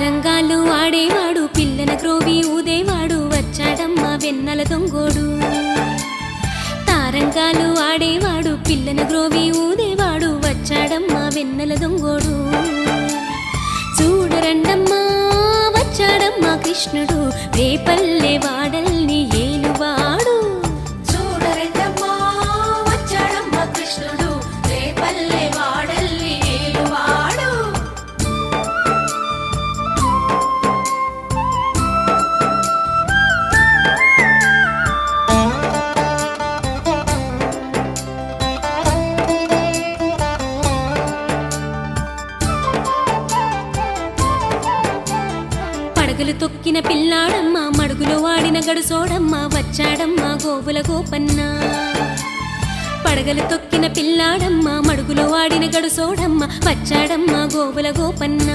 రంగాలు ఆడేవాడు పిల్లన గ్రోవి ఊదేవాడు వచ్చాడమ్మా వెన్నెల దొంగోడు. తారంగాలు ఆడేవాడు పిల్లన గ్రోవి ఊదేవాడు వచ్చాడమ్మా వెన్నెల దొంగోడు. చూడరండమ్మా వచ్చాడమ్మా కృష్ణుడు రేపల్లె వాడల్ని ఏలువాడు. చూడరండమ్మా వచ్చాడమ్మా కృష్ణుడు రేపల్లె వాడల్ని ఏలువాడు. పడగలు తొక్కిన పిల్లాడమ్మ మడుగులో వాడిన గడుసోడమ్మ వచ్చాడమ్మా గోవుల గోపన్న. పడగలు తొక్కిన పిల్లాడమ్మ మడుగులో వాడిన గడుసోడమ్మ వచ్చాడమ్మా గోవుల గోపన్న.